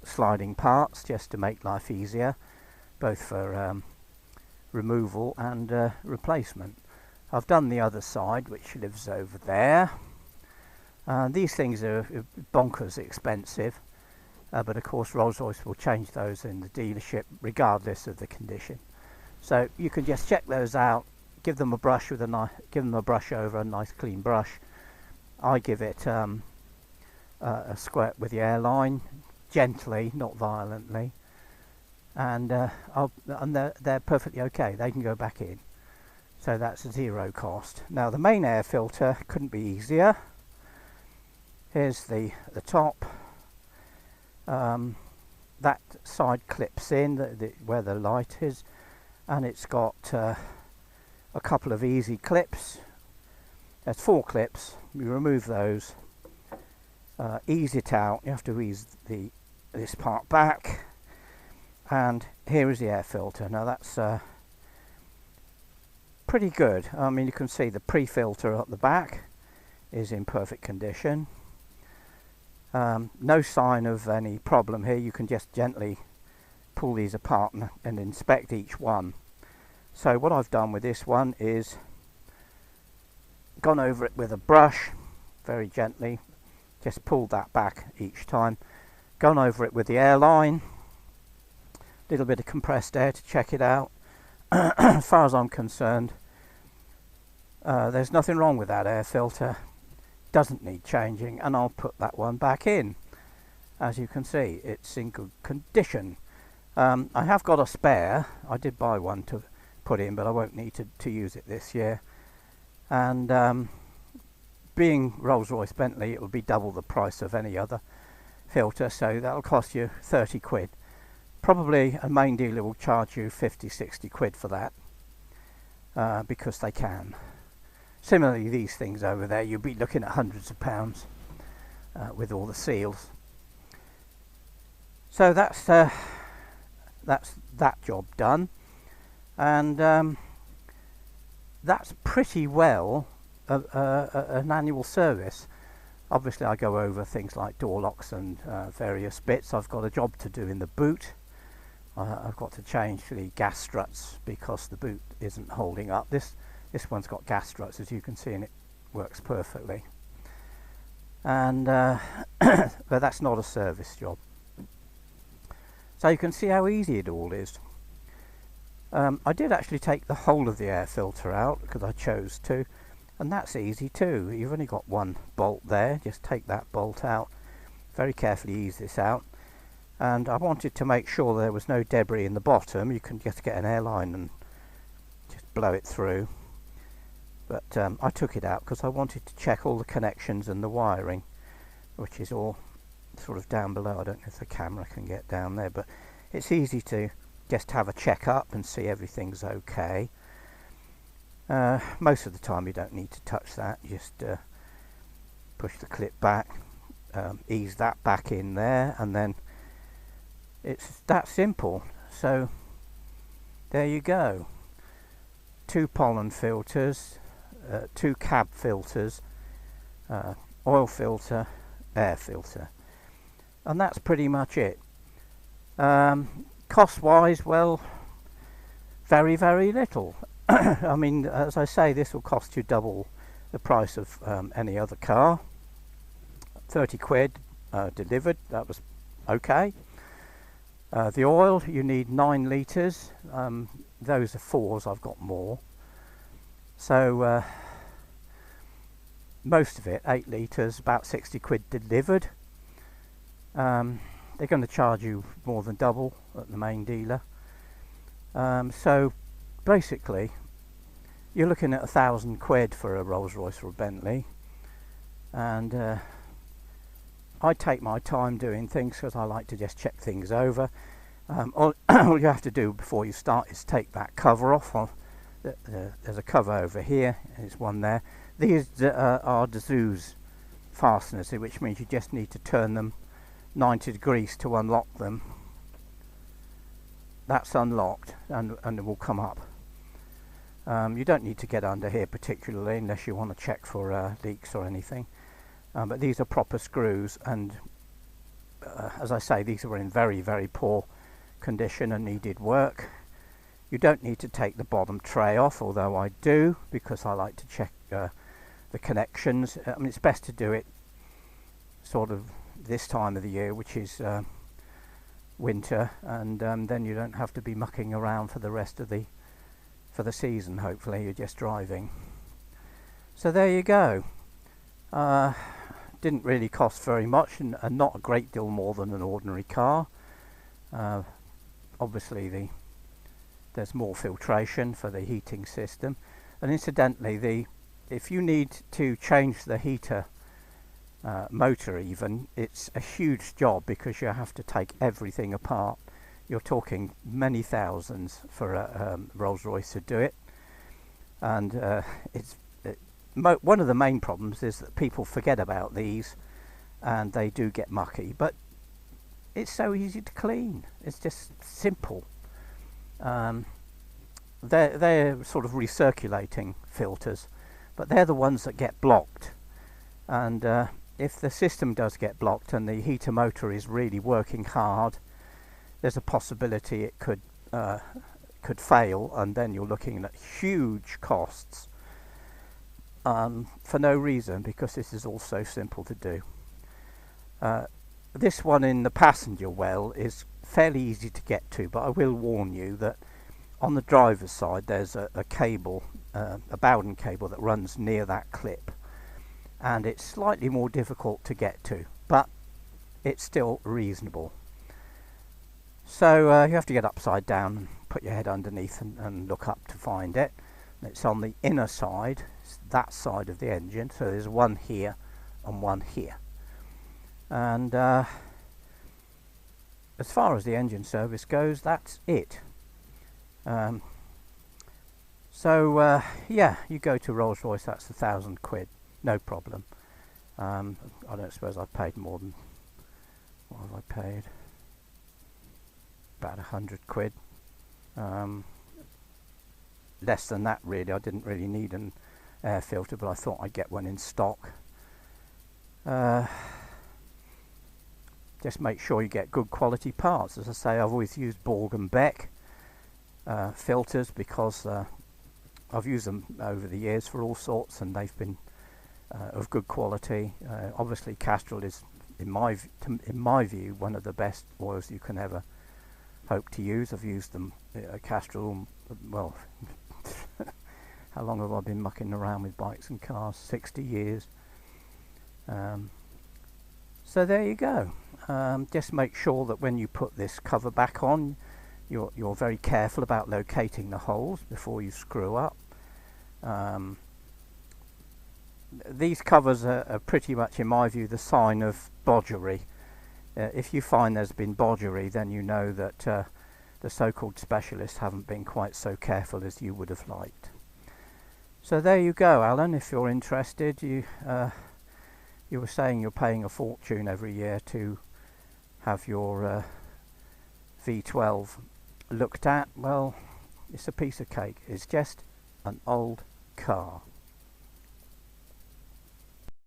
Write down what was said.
sliding parts just to make life easier, both for removal and replacement. I've done the other side, which lives over there. These things are bonkers expensive, but of course Rolls-Royce will change those in the dealership regardless of the condition. So you can just check those out, give them a brush with give them a brush over, a nice clean brush. I give it a squirt with the airline, gently, not violently, and they're perfectly okay. They can go back in. So that's zero cost. Now the main air filter couldn't be easier. Here's the top. That side clips in where the light is, and it's got a couple of easy clips. There's 4 clips. You remove those, ease it out. You have to ease this part back, and here is the air filter. Now that's pretty good. I mean, you can see the pre-filter at the back is in perfect condition. No sign of any problem here. You can just gently pull these apart and inspect each one. So what I've done with this one is gone over it with a brush very gently, just pulled that back each time, gone over it with the airline, little bit of compressed air to check it out. As far as I'm concerned, there's nothing wrong with that air filter, doesn't need changing, and I'll put that one back in. As you can see, it's in good condition. I have got a spare. I did buy one to put in, but I won't need to use it this year. And being Rolls-Royce Bentley, it will be double the price of any other filter, so that'll cost you 30 quid. Probably a main dealer will charge you 50-60 quid for that, because they can. Similarly, these things over there, you'll be looking at hundreds of pounds with all the seals. So that's that job done, and that's pretty well an annual service. Obviously I go over things like door locks and various bits. I've got a job to do in the boot. I've got to change the gas struts because the boot isn't holding up. This one's got gas struts, as you can see, and it works perfectly. And but that's not a service job. So you can see how easy it all is. I did actually take the whole of the air filter out because I chose to, and that's easy too. You've only got one bolt there. Just take that bolt out, very carefully ease this out. And I wanted to make sure there was no debris in the bottom. You can just get an airline and just blow it through. But I took it out because I wanted to check all the connections and the wiring, which is all sort of down below. I don't know if the camera can get down there, but it's easy to just have a check up and see everything's okay. Most of the time you don't need to touch that. You just push the clip back, ease that back in there, and then it's that simple. So there you go. 2 pollen filters, 2 cab filters, oil filter, air filter, and that's pretty much it. Cost wise, well, very little. I mean, as I say, this will cost you double the price of any other car. 30 quid delivered, that was okay. The oil, you need 9 litres. Those are 4s, I've got more. So most of it, 8 litres, about 60 quid delivered. They're going to charge you more than double at the main dealer. So basically you're looking at 1,000 quid for a Rolls-Royce or a Bentley, and I take my time doing things because I like to just check things over. All you have to do before you start is take that cover off. There's a cover over here, there's one there. These are Dessous fasteners, which means you just need to turn them 90 degrees to unlock them. That's unlocked, and it will come up. You don't need to get under here particularly unless you want to check for leaks or anything, but these are proper screws, and as I say, these were in very, very poor condition and needed work. You don't need to take the bottom tray off, although I do, because I like to check the connections. I mean, it's best to do it sort of this time of the year, which is winter, and then you don't have to be mucking around for the rest of the season. Hopefully you're just driving. So there you go. Didn't really cost very much, and not a great deal more than an ordinary car. Obviously there's more filtration for the heating system, and incidentally if you need to change the heater motor even, it's a huge job because you have to take everything apart. You're talking many thousands for a Rolls-Royce to do it, and one of the main problems is that people forget about these and they do get mucky, but it's so easy to clean. It's just simple. They're sort of recirculating filters, but they're the ones that get blocked, and if the system does get blocked and the heater motor is really working hard, there's a possibility it could fail, and then you're looking at huge costs for no reason, because this is all so simple to do. This one in the passenger well is fairly easy to get to, but I will warn you that on the driver's side there's a cable, a Bowden cable that runs near that clip, and it's slightly more difficult to get to, but it's still reasonable. So you have to get upside down and put your head underneath and look up to find it. It's on the inner side, it's that side of the engine, so there's one here and one here. And as far as the engine service goes, that's it. Yeah, you go to Rolls-Royce, that's £1,000, no problem. I don't suppose I've paid more than, what have I paid? About £100. Less than that really. I didn't really need an air filter, but I thought I'd get one in stock. Just make sure you get good quality parts. As I say, I've always used Borg and Beck filters because I've used them over the years for all sorts, and they've been of good quality. Obviously Castrol is, in my view, one of the best oils you can ever hope to use. I've used them, Castrol, well, how long have I been mucking around with bikes and cars? 60 years. So there you go. Just make sure that when you put this cover back on, you're very careful about locating the holes before you screw up. These covers are pretty much, in my view, the sign of bodgery. If you find there's been bodgery, then you know that the so-called specialists haven't been quite so careful as you would have liked. So there you go, Alan. If you're interested, you were saying you're paying a fortune every year to have your V12 looked at. Well, it's a piece of cake. It's just an old car.